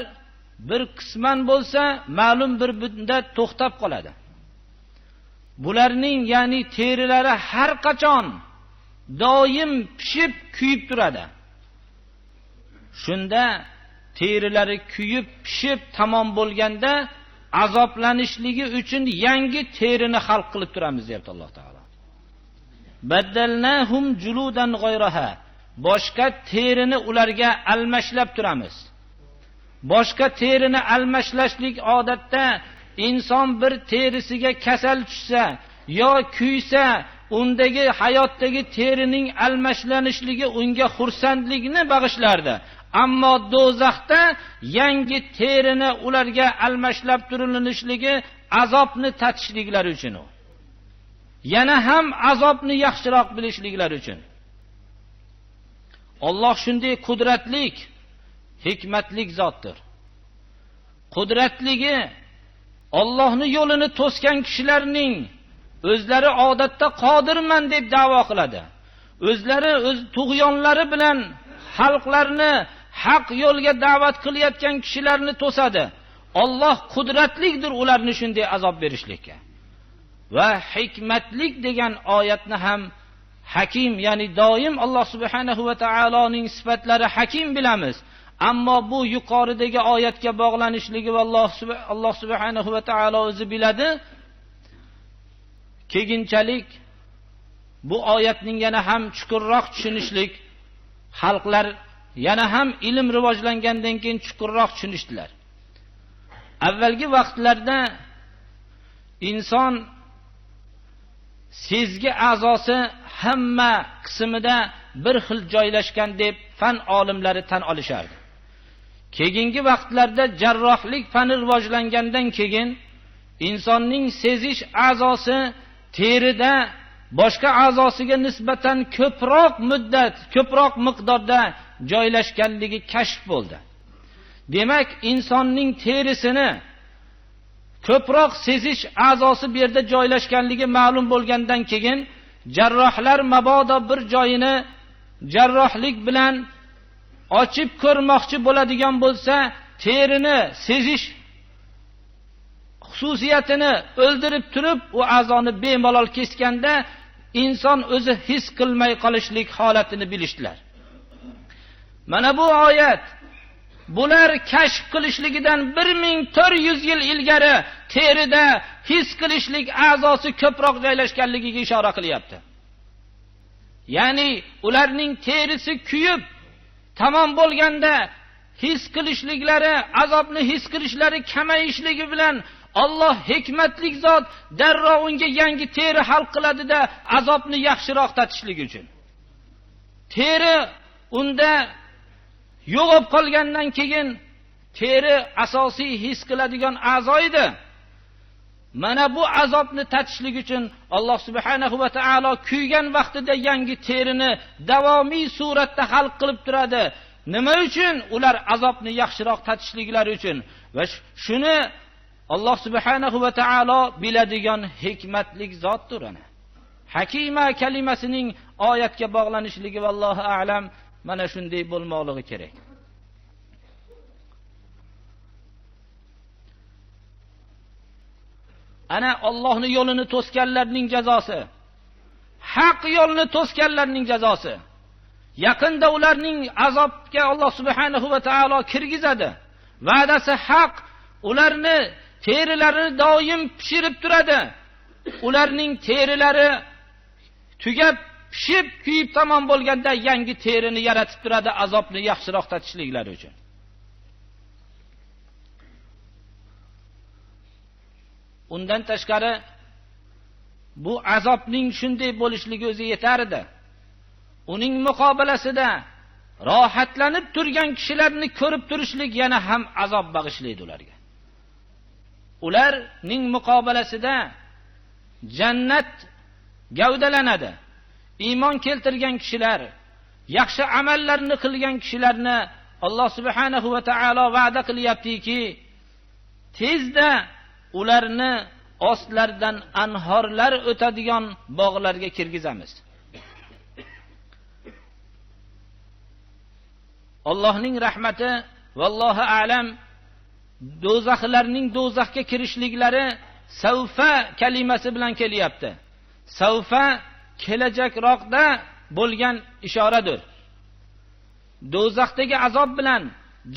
bir qisman bo'lsa, ma'lum bir muddat to'xtab qoladi. Bularning, ya'ni terilari har qachon doim pishib, kuyib turadi. Shunda terilari kuyib, pishib tamom bo'lganda azoblanishligi uchun yangi terini xalq qilib turamiz, deyapti Alloh taolo. Baddalnahum juludan g'ayraha. Boshqa terini ularga almashlab turamiz. Boshqa terini almashlashlik odatda inson bir terisiga kasal tushsa yo kuysa, undagi hayotdagi terining almashlanishligi unga xursandlikni bag'ishlardi. Ammo do'zaxda yangi terini ularga almashlab turilishligi azobni tatishliklari uchun u. Yana ham azobni yaxshiroq bilishliklari uchun. Alloh shunday qudratlik, hikmatlik zotdir. Qudratligi Allohning yo'lini to'sgan kishilarning o'zlari odatda qodirman deb da'vo qiladi. O'zlari o'z tug'yonlari bilan xalqlarni haq yo'lga da'vat qilayotgan kishilarni to'sadi. Alloh qudratlidir ularni shunday azob berishlikka. Va hikmatlik degan oyatni ham hakim, ya'ni doim Alloh subhanahu va taoloning sifatlari hakim bilamiz. Ammo bu yuqoridagi oyatga bog'lanishligi va Alloh subhanahu va taolo o'zi biladi. Keyinchalik bu oyatning yana ham chuqurroq tushunishlik, xalqlar yana ham ilm rivojlangandan keyin chuqurroq tushunishdilar. Avvalgi vaqtlarda inson sezgi a'zosi hamma qismida bir xil joylashgan deb fan olimlari tan olishardi. Keyingi vaqtlarda jarrohlik fani rivojlangandan keyin insonning sezish a'zosi terida boshqa a'zosiga nisbatan ko'proq muddat, ko'proq miqdorda joylashganligi kashf bo'ldi. Demak, insonning terisini ko'proq sezish a'zosi bu yerda joylashganligi ma'lum bo'lgandan keyin jarrohlar mabodo bir joyini jarrohlik bilan ochib ko'rmoqchi bo'ladigan bo'lsa, terini sezish xususiyatini o'ldirib turib, u a'zoni bemalol kesganda inson o'zi his qilmay qolishlik holatini bilishdilar. Mana bu oyat bular kashf qilishligidan 1400 yil ilgari terida his qilishlik a'zosi ko'proq joylashganligiga ishora qilyapti. Ya'ni ularning terisi kuyib tamom bo'lganda his qilishliklari, azobni his qilishlari kamayishligi bilan Alloh hikmatlik zot darrov unga yangi teri xalq qiladida azobni yaxshiroq tatishlik uchun. Teri unda yo'qolib qolgandan keyin teri asosiy his qiladigan a'zo edi. Mana bu azobni tatishlik uchun Alloh subhanahu va taolo kuygan vaqtida yangi terini davomiy suratda xalq qilib turadi. Nima uchun? Ular azobni yaxshiroq tatishliklari uchun. Va shuni Alloh subhanahu va taolo biladigan hikmatlik zotdir ana. Hakima kalimasining oyatga bog'lanishligi vallohu a'lam mana shunday bo'lmoqligi kerak. Ana Allohning yo'lini to'sganlarning jazosi, haq yo'lni to'sganlarning jazosi. Yaqinda ularning azobga Alloh subhanahu va taolo kirgizadi. Va'dasi haq, ularni terilarini doim pishirib turadi. Ularning terilari tugab, pishib, kuyib tamom bo'lganda yangi terini yaratib turadi azobni yaxshiroq tatishliklari uchun. Undan tashqari bu azobning shunday bo'lishligi o'zi yetar edi. Uning muqobilasida rohatlanib turgan kishilarni ko'rib turishlik yana ham azob bag'ishlaydi ularga. ularning muqobalasida jannat gavdalanadi. Iymon keltirgan kishilar, yaxshi amallarni qilgan kishilarni Alloh subhanahu va taolo va'da qilyaptiki, tezda ularni ostlaridan anhorlar o'tadigan bog'larga kirgizamiz. Allohning rahmati vallohu a'lam, do'zaxlarning do'zaxga kirishliklari savfa kalimasi bilan kelyapti. Savfa kelajakroqda bo'lgan ishoradir. Do'zaxdagi azob bilan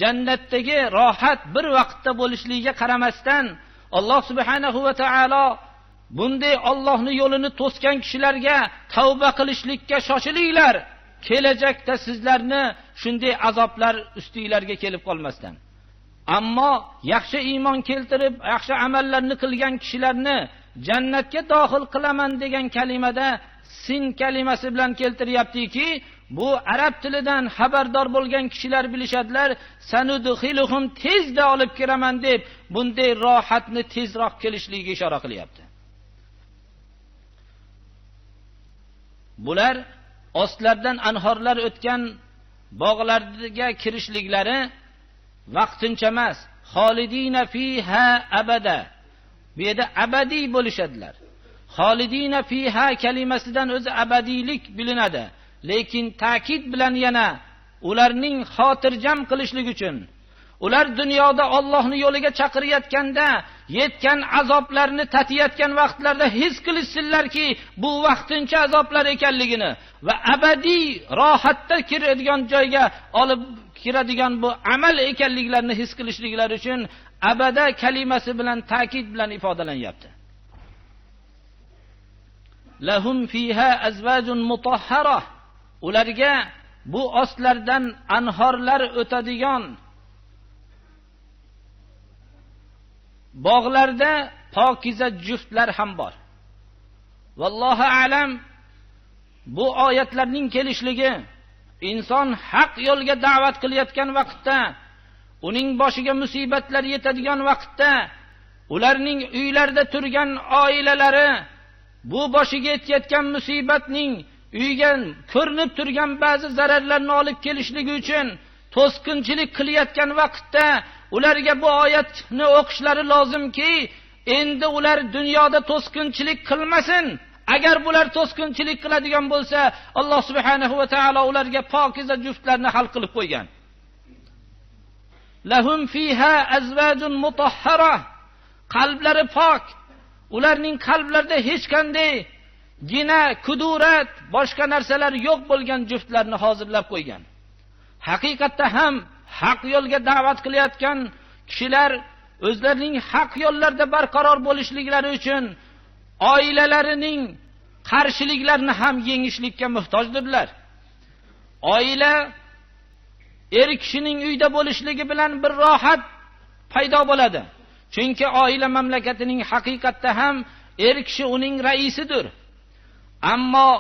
jannatdagi rohat bir vaqtda bo'lishligiga qaramasdan Alloh subhanahu va taolo bunday Allohning yo'lini to'sgan kishilarga tavba qilishlikka shoshilinglar. Kelajakda sizlarni shunday azoblar ustinglarga kelib qolmasdan. Ammo yaxshi iymon keltirib, yaxshi amallarni qilgan kishilarni jannatga dohil qilaman degan kalimada sin kalimasi bilan keltiryaptiki, bu arab tilidan xabardor bo'lgan kishilar bilishadilar, sanudxiluhum tezda olib kiraman deb bunday rohatni tezroq kelishligiga ishora qilyapti. Bular ostlaridan anhorlar o'tgan bog'larga kirishliklari vaqtincha emas, xolidina fiha abada. Bu yerda abadiy bo'lishadilar. Xolidina fiha kalimasidan o'zi abadiylik bilinadi. Lekin ta'kid bilan yana ularning xotirjam qilishlik uchun, ular dunyoda Allohning yo'liga chaqirayotganda yetgan azoblarni tatiyotgan vaqtlarda his qilishsinlarki, bu vaqtincha azoblar ekanligini va abadiy rohatda kiradigan joyga olib kiradigan bu amal ekanliklarini his qilishliklari uchun abada kalimasi bilan ta'kid bilan ifodalanyapti. Lahum fiha azwajun mutahhara. Ularga bu ostlardan anhorlar o'tadigan bog'larda pokiza juftlar ham bor. Vallohu a'lam, bu oyatlarning kelishligi inson haq yo'lga da'vat qilayotgan vaqtda, uning boshiga musibatlar yetadigan vaqtda, ularning uylarida turgan oilalari bu boshiga yetayotgan musibatning uyga ko'rinib turgan ba'zi zararlarni olib kelishligi uchun to'sqinchilik qilayotgan vaqtda ularga bu oyatni o'qishlari lozimki, endi ular dunyoda to'sqinchilik qilmasin. Agar bular to'sqinchilik qiladigan bo'lsa, Alloh subhanahu va taolo ularga pokiza juftlarni xalq qilib qo'ygan. Lahum fiha azwajun mutahhara. Qalblari pok. Ularning qalblarida hech qanday gina, kudurat, boshqa narsalar yo'q bo'lgan juftlarni hozirlab qo'ygan. Haqiqatda ham haq yo'lga da'vat qilayotgan kishilar o'zlarining haq yo'llarda barqaror bo'lishliklari uchun oilalarining qarshiliklarini ham yengishlikka muhtojdirlar. Oila kishining uyda bo'lishligi bilan bir rohat paydo bo'ladi. Chunki oila mamlakatining haqiqatda ham kishi uning raisidir. Ammo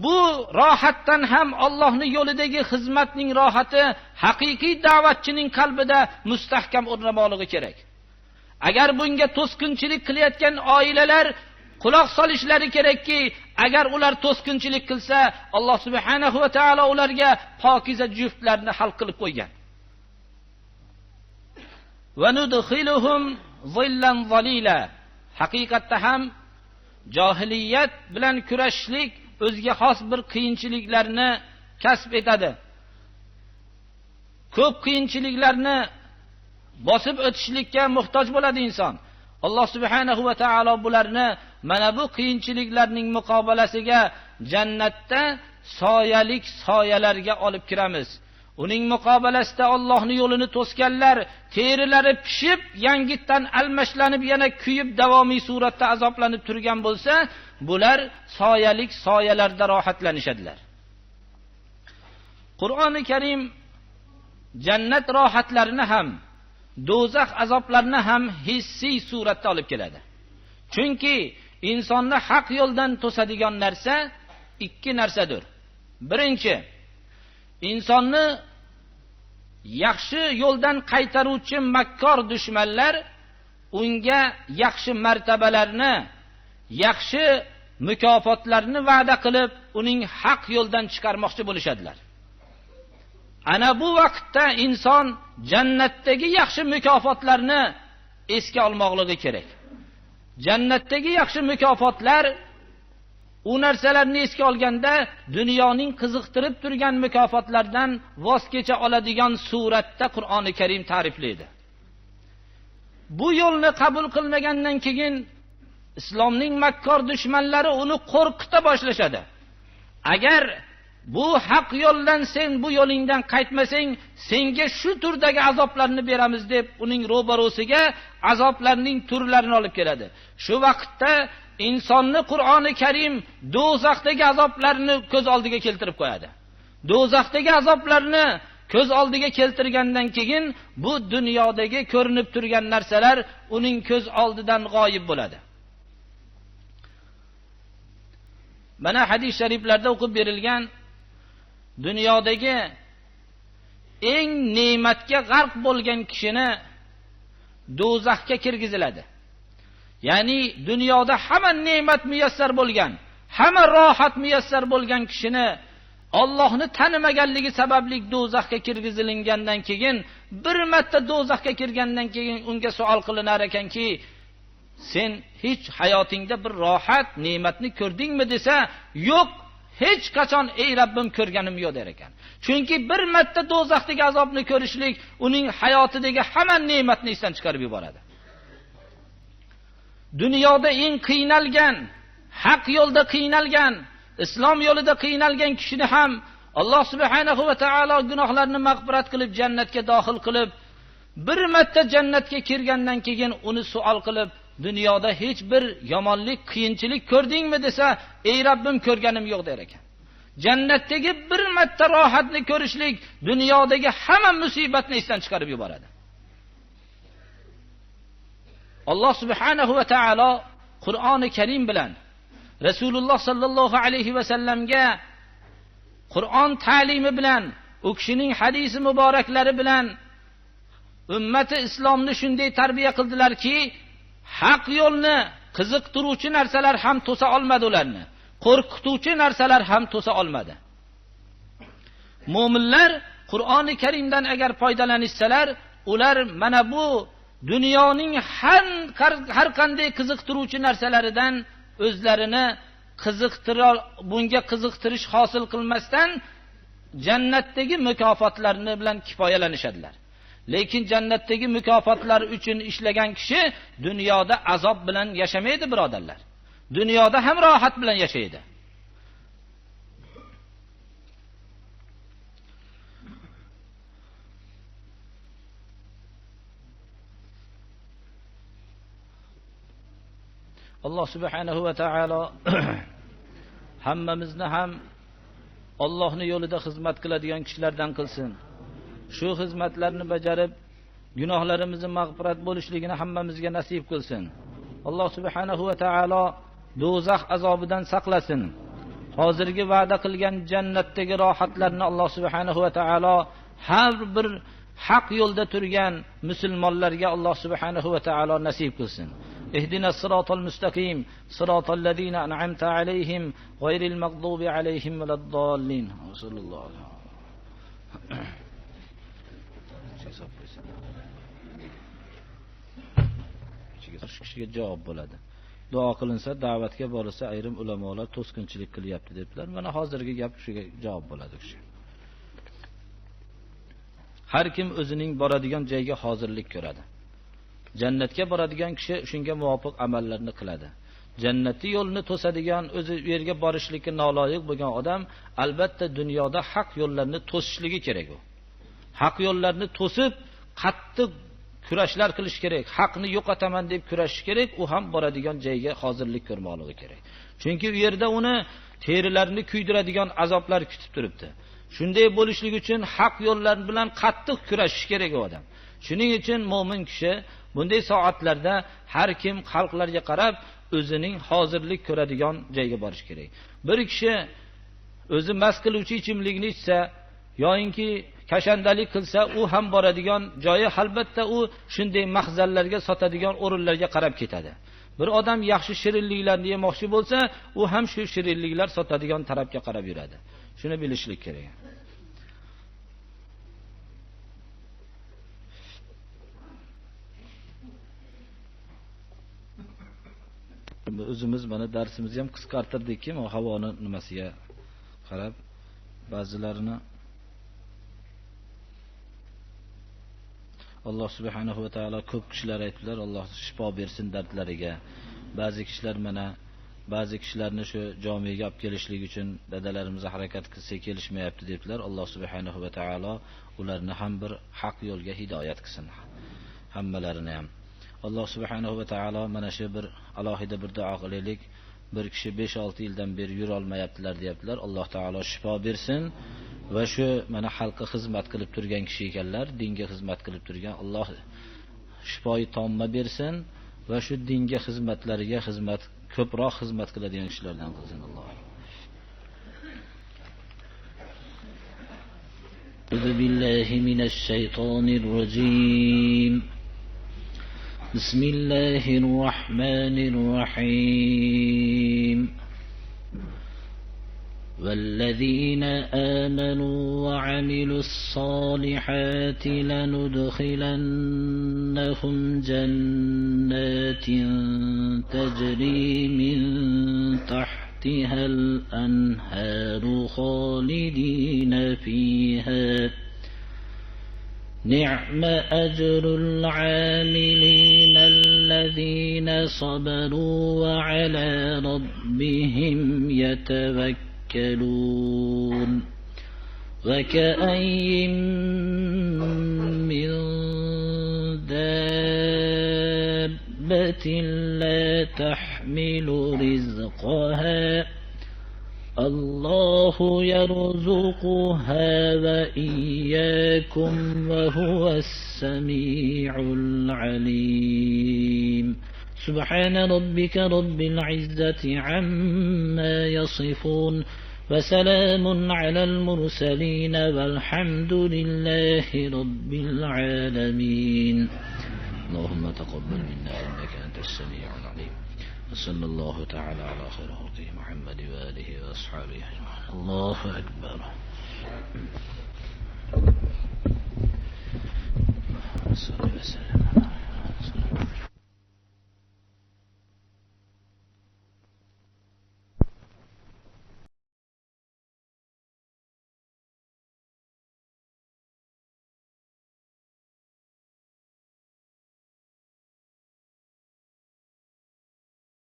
bu rohatdan ham Allohning yo'lidagi xizmatning rohati haqiqiy da'vatchining qalbida mustahkam o'rnamoqligi kerak. Agar bunga to'sqinchilik qilayotgan oilalar quloq solishlari kerakki, agar ular to'sqinchilik qilsa, Alloh subhanahu va taolo ularga pokiza juftlarni xalq qilib qo'ygan. Va nudkhiluhum zillan zalila. Haqiqatda ham johiliyat bilan kurashishlik o'ziga xos bir qiyinchiliklarni kasb etadi. Ko'p qiyinchiliklarni bosib o'tishlikka muhtoj bo'ladi inson. Alloh subhanahu va taolo bularni mana bu qiyinchiliklarning muqobalasiga jannatda soyalik soyalarga olib kiramiz. Uning muqobalasida Allohning yo'lini to'sganlar terilari pishib, yangitdan almashlanib, yana kuyib davomiy suratda azoblanib turgan bo'lsa, bular soyalik soyalarda rohatlanishadilar. Qur'oni Karim jannat rohatlarini ham, do'zax azoblarini ham hissiy suratda olib keladi. Chunki insonni haq yo'ldan to'sadigan narsa ikki narsadir. Birinchi, insonni yaxshi yo'ldan qaytaruvchi makkor dushmanlar unga yaxshi martabalarni, yaxshi mukofotlarni va'da qilib, uning haq yo'ldan chiqarmoqchi bo'lishadilar. Ana bu vaqtda inson jannatdagi yaxshi mukofotlarni esga olmoqligi kerak. Jannatdagi yaxshi mukofotlar u narsalarni esga olganda dunyoning qiziqtirib turgan mukofotlardan voz kecha oladigan suratda Qur'oni Karim ta'riflaydi. Bu yo'lni qabul qilmagandan keyin islomning makkor dushmanlari uni qo'rqita boshlashadi. Agar bu haq yo'ldan sen bu yo'lingdan qaytmasang, senga shu turdagi azoblarni beramiz deb uning ro'barosiga azoblarning turlarini olib keladi. Shu vaqtda insonni Qur'oni Karim do'zaxdagi azoblarni ko'z oldiga keltirib qo'yadi. Do'zaxdagi azoblarni ko'z oldiga keltirgandan keyin bu dunyodagi ko'rinib turgan narsalar uning ko'z oldidan g'oyib bo'ladi. Mana hadis shariflarda o'qib berilgan dunyodagi eng ne'matga g'arq bo'lgan kishini do'zaxga kirgiziladi. Ya'ni dunyoda hamma ne'mat muyassar bo'lgan, hamma rohat muyassar bo'lgan kishini Allohni tanimaganligi sababli do'zaxga kirgizilingandan keyin bir marta do'zaxga kirgandan keyin unga savol qilinar ekanki, sen hech hayotingda bir rohat, ne'matni ko'rdingmi desa, yo'q, hech qachon ey Rabbim ko'rganim yo'q der ekan. Chunki bir marta do'zaxdagi azobni ko'rishlik uning hayotidagi hamma ne'matni esdan chiqarib yuboradi. Dunyoda eng qiynalgan, haq yo'lda qiynalgan, islom yo'lida qiynalgan kishini ham Alloh subhanahu va taolo gunohlarini mag'firat qilib jannatga daxil qilib, bir marta jannatga kirgandan keyin uni savol qilib, dunyoda hech bir yomonlik, qiyinchilik ko'rdingmi desa, ey Rabbim ko'rganim yo'q der ekan. Jannatdagi bir marta rohatni ko'rishlik dunyodagi hamma musibatni esdan chiqarib yuboradi. Alloh subhanahu va taolo Qur'oni Karim bilan Rasululloh sallallohu alayhi va sallamga Qur'on ta'limi bilan, u kishining hadisi muboraklari bilan ummati islomni shunday tarbiya qildilarki, haq yo'lni qiziqtiruvchi narsalar ham to'sa olmadi ularni. Qo'rqituvchi narsalar ham to'sa olmadi. Mo'minlar Qur'oni Karimdan agar foydalanishsalar, ular mana bu dunyoning har qanday qiziqtiruvchi narsalaridan o'zlarini bunga qiziqtirish hosil qilmasdan jannatdagi mukofotlarni bilan kifoyalanishadilar. Lekin jannatdagi mukofotlar uchun ishlagan kishi dunyoda azob bilan yashamaydi, birodarlar. Dunyoda ham rohat bilan yashaydi. Alloh subhanahu va taolo hammamizni ham Allohning yo'lida xizmat qiladigan kishilardan qilsin. Shu xizmatlarni bajarib, gunohlarimizni mag'firat bo'lishligini hammamizga nasib qilsin. Alloh subhanahu va taolo do'zax azobidan saqlasin. Hozirgi va'da qilgan jannatdagi rohatlarni Alloh subhanahu va taolo har bir haq yo'lda turgan musulmonlarga Alloh subhanahu va taolo nasib qilsin. اهدنا الصراط المستقيم صراط الذين أنعمت عليهم غير المغضوب عليهم ولا الضالين صلى الله عليه kishiga javob bo'ladi. Duo qilinsa, da'vatga borilsa, ayrim ulamolar to'sqinchilik qilyapti debdilar. Mana hozirgi gap shuga javob bo'ladi kishi. Har kim o'zining boradigan joyga hozirlik ko'radi. Jannatga boradigan kishi shunga muvofiq amallarni qiladi. Jannatning yo'lini to'sadigan, o'zi u yerga borishlikka noloyiq bo'lgan odam albatta dunyoda haq yo'llarni to'sishligi kerak u. Haq yo'llarni to'sib, qattiq kurashlar qilish kerak. Haqni yo'qotaman deb kurashish kerak. U ham boradigan joyga hozirlik ko'rmoqligi kerak. Chunki u yerda uni terilarini kuydiradigan azoblar kutib turibdi. Shunday bo'lishlik uchun haq yo'llar bilan qattiq kurashish kerak u odam. Shuning uchun mo'min kishi bunday soatlarda har kim xalqlarga qarab o'zining hozirlik ko'radigan joyga borish kerak. Bir kishi o'zi mast qiluvchi ichimlikni ichsa yoinki kashandalik qilsa, u ham boradigan joyi albatta u shunday mahzallarga sotadigan o'rinlarga qarab ketadi. Bir odam yaxshi shirinliklarni yemoqchi bo'lsa, u ham shu shirinliklar sotadigan tarafga qarab yuradi. Shuni bilishlik kerak. O'zimiz mana darsimizni ham qisqartirdikki, havoni nimasiga qarab ba'zilarini Alloh subhanahu va taolo ko'p kishilar aytdilar, Alloh shifo bersin dardlariga. Ba'zi kishilar mana ba'zi kishilarni shu jomiga olib kelishlik uchun dadalarimiz harakat qilsa kelishmayapti debdilar. Alloh subhanahu va taolo ularni ham bir haq yo'lga hidoyat qilsin. Hammalarini ham. Alloh subhanahu va taolo mana shu bir alohida bir duo qilaylik. Bir kishi 5-6 yildan beri yura olmayaptilar deyaptilar. Alloh taolo shifo bersin va shu mana xalqqa xizmat qilib turgan kishi ekanlar, dinga xizmat qilib turgan. Alloh shifoyi tomma bersin va shu dinga xizmatlariga ko'proq xizmat qiladigan kishilardan qilsin Alloh. A'udhu billahi minash shaytonir rojim. بسم الله الرحمن الرحيم والذين آمنوا وعملوا الصالحات لندخلنهم جنات تجري من تحتها الأنهار خالدين فيها نعم أجر العاملين الذين صبروا وعلى ربهم يتوكلون وكأي من دابة لا تحمل رزقها الله يرزقها وإياكم وهو السميع العليم سبحان ربك رب العزة عما يصفون وسلام على المرسلين والحمد لله رب العالمين اللهم تقبل منا إنك أنت السميع العليم وصلى الله تعالى على خير خلقه محمد وآله وأصحابه أجمعين الله أكبر صلى الله عليه وسلم